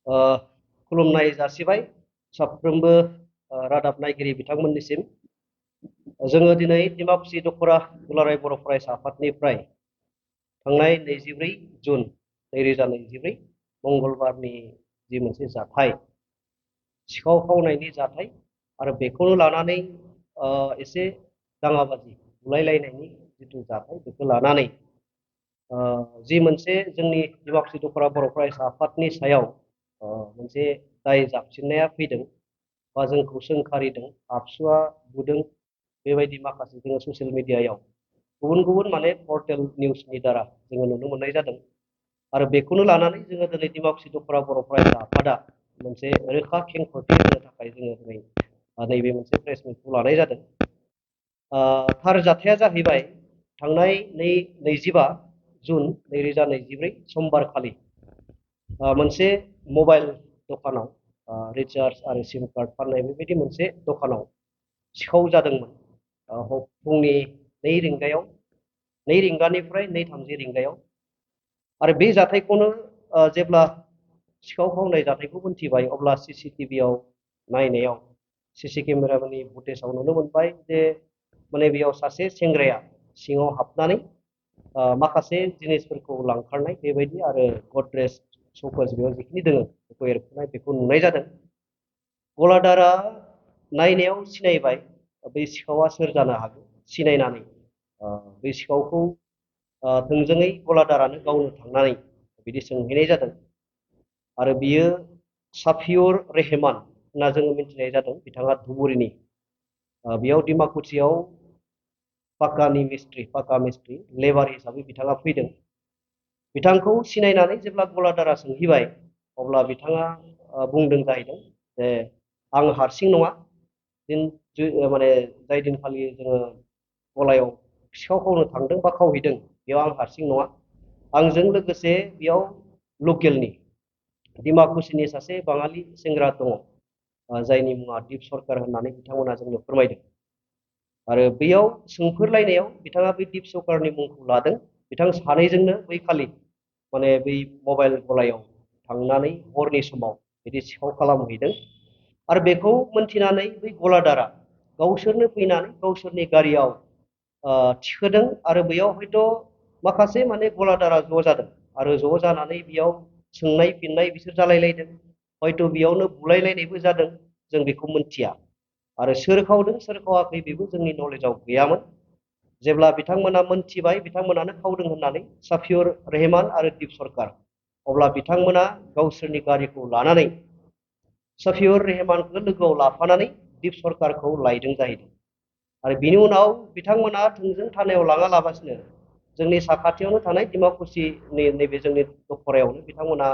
ओ खुलुमनाय जासिबाय साफ्रोमबो रादाब नायगिरि बिथांमोननिसिम। जोङो दिनै डिमाकुसि दख'रा दुलाराय बर' फरायसा आफादनिफ्राय थांनाय 24 जुन 2024 मंगलबारनि जि मोनसे जाथाय सिखाव खावनायनि जाथाय आरो बेखौनो लानानै एसे दाङाबाजि बुलायलायनायनि जिथु जाथाय बेखौ लानानै जि मोनसे जोंनि डिमाकुसि दख'रा बर' फरायसा आफादनि सायाव मोनसे दाय जाबसिननाया फैदों बा जोंखौ सोंखारिदों, आबसुआ बुदों, बेबायदि माखासे जोङो ससियेल मिडियायाव गुबुन गुबुन माने पर्टेल निउसनि दारा जोङो नुनो मोननाय जादों। आरो बेखौनो लानानै जोङो दिनै डिमाकुसि दख'रा बर' फरायसा आफादा मोनसे रोखा खेंफोरथि होनो थाखाय जोङो दिनै नैबे मोनसे प्रेस मिटखौ लानाय जादों। थार जाथाया जाहैबाय थांनाय 25 जुन 2024 समबार खालि मोनसे मबाइल दखानाव रिचार्ज आरो सिम कार्ड फाननाय बेबायदि मोनसे दखानाव सिखाव जादोंमोन। फुंनि 2 रिंगायाव 2 रिंगानिफ्राय 2:30 रिंगायाव। आरो बे जाथायखौनो जेब्ला सिखाव खावनाय जाथायखौ मोनथिबाय अब्ला CCTV-आव नायनायाव CC केमेरानि फुटेजाव नुनो मोनबाय जे माने बेयाव सासे सेंग्राया सिङाव हाबनानै माखासे जिनिसफोरखौ लांखारनाय बेबायदि आरो गद्रेज श'केस बेयाव जिखिनि दङ बेखौ एरखुनाय बेखौ नुनाय जादों। गलादारा नायनायाव सिनायबाय बै सिखावा सोर जानो हागौ। सिनायनानै बै सिखावखौ थोंजोङै गलादारानो गावनो थांनानै बिदि सोंहैनाय जादों। आरो बियो साफिउर रेहमान होनना जोङो मिथिनाय जादों। बिथाङा धुबुरीनि। बेयाव डिमाकुसियाव पाक्का मिस्ट्रि लेबार हिसाबै बिथाङा फैदों। बिथांखौ सिनायनानै जेब्ला गलादारा सोंहैबाय अब्ला बिथाङा बुंदों जाहैदों जे आं हारसिं नङा, माने जाय दिनखालि जोङो गलायाव सिखाव खावनो थांदों बा खावहैदों बेयाव आं हारसिं नङा, आंजों लोगोसे बेयाव लकेलनि डिमाकुसिनि सासे बाङालि सेंग्रा दङ जायनि मुङा दीप सरकार होननानै बिथांमोना जोंनो फोरमायदों। आरो बेयाव सोंफोरलायनायाव बिथाङा बै दीप सरकारनि मुंखौ लादों। बिथां सानैजोंनो बै खालि माने बै मबाइल गलायाव थांनानै हरनि समाव बिदि सिखाव खालामहैदों। आरो बेखौ मोनथिनानै बै गलादारा गावसोरनो फैनानै गावसोरनि गारियाव थिखोदों। आरो बेयाव हयथ' माखासे माने गलादारा ज' जादों आरो ज' जानानै बेयाव सोंनाय फिननाय बिसोर जालायलायदों। हयथ' बेयावनो बुलायलायनायबो जादों, जों बेखौ मोनथिया। आरो सोर खावदों सोर खावाखै बेबो जोंनि नलेजाव गैयामोन। जेब्ला बिथांमोना मोनथिबाय बिथांमोनानो खावदों होननानै साफिउर रेहमान आरो दीप सरकार, अब्ला बिथांमोना गावसोरनि गारिखौ लानानै साफिउर रेहमानखौ लोगोआव लाफानानै दीप सरकारखौ लायदों जाहैदों। आरो बिनि उनाव बिथांमोना थोंजों थानायाव लाङा लाबासिनो जोंनि साखाथियावनो थानाय डिमाकुसिनि नैबे जोंनि दख'रायावनो बिथांमोना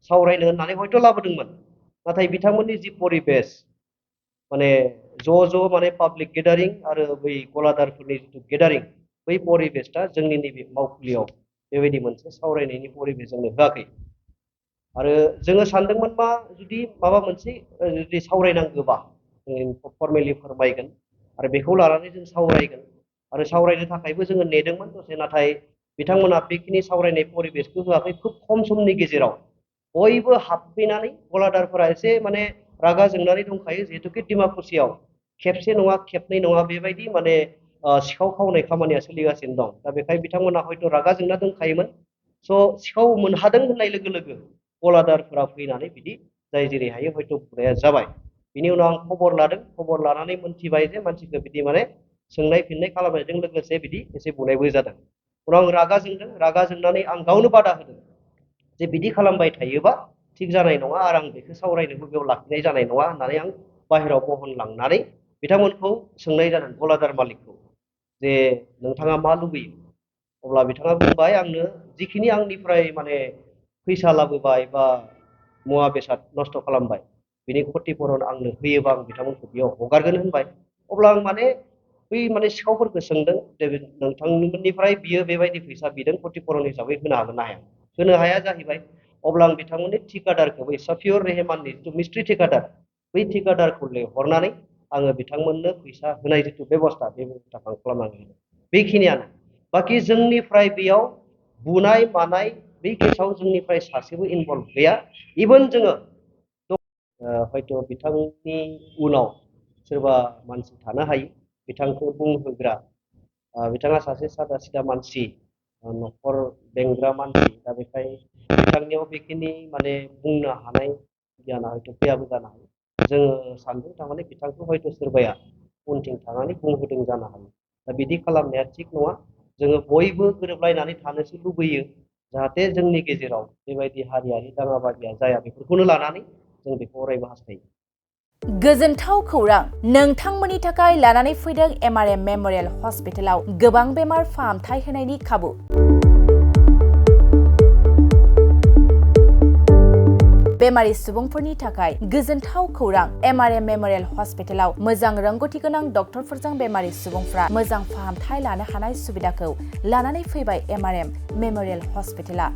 सावरायनो होननानै हयथ' लाबोदोंमोन। नाथाय बिथांमोननि जि परिबेस माने ज' माने पाब्लिक गेदारिं आरो बै गलादारफोरनि जिथु गेदारिं, बै परिबेसआ जोंनि नैबे मावखुलियाव बेबायदि मोनसे सावरायनायनि परिबेस जोंनो होआखै। आरो जोङो सानदोंमोन मा जुदि माबा मोनसे जुदि सावरायनांगौबा फर्मेलि फोरमायगोन आरो बेखौ लानानै जों सावरायगोन आरो सावरायनो थाखायबो जोङो नेदोंमोन दसे। नाथाय बिथांमोना बेखिनि सावरायनाय परिबेसखौ होआखै। खुब खम समनि गेजेराव बयबो हाबफैनानै गलादारफोरा एसे माने रागा जोंनानै दंखायो, जिहेतुके डिमाकुसियाव खेबसे नङा खेबनै नङा बेबायदि माने सिखाव खावनाय खामानिया सोलिगासिनो दं। दा बेखायनो बिथांमोना हयथ' रागा जोंना दंखायोमोन। स' सिखाव मोनहादों होननाय लोगो लोगो गलादारफोरा फैनानै बिदि जाय जेरै हायो हयथ' बुंनाया जाबाय। बिनि उनाव आं खबर लादों, खबर लानानै मोनथिबाय जे मानसिखौ बिदि माने सोंनाय फिननाय खालामनायजों लोगोसे बिदि एसे बुनायबो जादों। उनाव आं रागा जोंदों, रागा जोंनानै आं गावनो बादा होदों जे बिदि खालामबाय थायोबा थिग जानाय नङा आरो आं बेखौ सावरायनोबो बेयाव लाखिनाय जानाय नङा होननानै आं बाहेरायाव बहनलांनानै बिथांमोनखौ सोंनाय जादों, गलादार मालिकखौ, जे नोंथाङा मा लुबैयो। अब्ला बिथाङा बुंबाय आंनो जिखिनि आंनिफ्राय माने फैसा लाबोबाय बा मुवा बेसाद नस्थ' खालामबाय बिनि क्षतिपुरन आंनो होयोबा आं बिथांमोनखौ बेयाव हगारगोन होनबाय। अब्ला आं माने बै माने सिखावफोरखौ सोंदों जे नोंथांमोननिफ्राय बियो बेबायदि फैसा बिदों क्षतिपुरन हिसाबै होनो हागोन ना हाया। होनो हाया जाहैबाय। अब्ला आं बिथांमोननि ठिकादारखौ बै साफिउर रेहमाननि जिथु मिस्ट्रि ठिकादार, बै ठिकादारखौ लिंहरनानै आङो बिथांमोननो फैसा होनाय जिथु बेबस्था बे बेबस्थाखौ आं खालामनानै होदों। बेखिनियानो। बाखि जोंनिफ्राय बेयाव बुनाय मानाय बे केसाव जोंनिफ्राय सासेबो इनभल्भ गैया। इभेन जोङो हयथ' बिथांनि उनाव सोरबा मानसि थानो हायो बिथांखौ बुंहोग्रा बिथाङा सासे सादा सिदा मानसि न'खर बेंग्रा मानसि दा बेखाय बिथांनियाव बेखिनि माने बुंनो हानाय गियाना हयथ' फैयाबो जानो हायो जोङो सानदों थारमाने बिथांखौ हयथ' सोरबाया उनथिं थानानै बुंहोदों जानो हायो दा बिदि खालामनाया थिग नङा जोङो बयबो गोरोबलायनानै थानोसो लुबैयो जाहाथे जोंनि गेजेराव बेबायदि हारियारि दाङाबाजिया जाया बेफोरखौनो लानानै जों बेखौ अरायबो हास्थायो गोजोनथाव खौरां नोंथांमोननि थाखाय लानानै फैदों MRM मेमोरियेल हस्पिटालाव गोबां बेमार फाहामथाय होनायनि खाबु बेमारि सुबुंफोरनि थाखाय गोजोनथाव खौरां MRM मेमोरियेल हस्पिटालाव मोजां रोंगौथि गोनां डक्टरफोरजों बेमारि सुबुंफ्रा मोजां फाहामथाय लानो हानाय सुबिदाखौ लानानै फैबाय MRM मेमोरियेल हस्पिटाला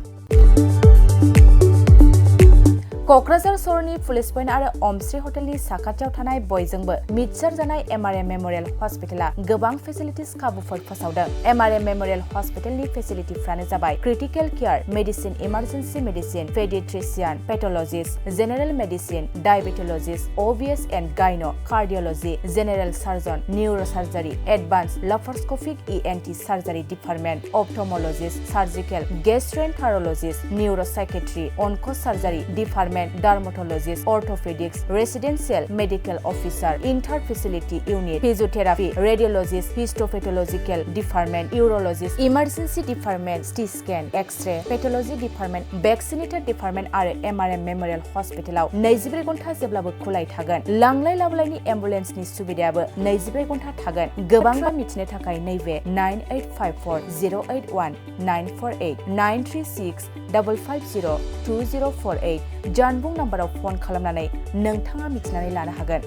क'क्राझार सहरनि पुलिस पइन्ट आरो अमश्री हटेलनि साखाथियाव थानाय बयजोंबो मिथिसार जानाय MRM मेमोरियेल हस्पिटाला गोबां फेसिलिटिस खाबुफोर फोसावदों MRM मेमोरियेल हस्पिटालनि फेसिलिटिफ्रानो जाबाय critical care medicine emergency medicine pediatrician pathologist general medicine diabetologist OBS and gyno cardiology general surgeon neurosurgery advance laparoscopic ENT surgery department ophthalmologist surgical gastroenterologist neuropsychiatry onco surgery department dermatologist orthopedics residential medical officer inter facility unit physiotherapy radiologist histopathological department urologist emergency department CT scan x-ray pathology department vaccinator department आरो MRM memorial हस्पिटालाव 24 घन्टा जेब्लाबो खुलाय थागोन लांलाय लाबोलायनि एम्बुलेन्सनि सुबिदायाबो 24 घन्टा थागोन गोबां मिथिनो थाखाय नैबे 9854081948 936 550 2048 जानबुं नाम्बाराव फन खालामनानै नोंथाङा मिथिनानै लानो हागोन।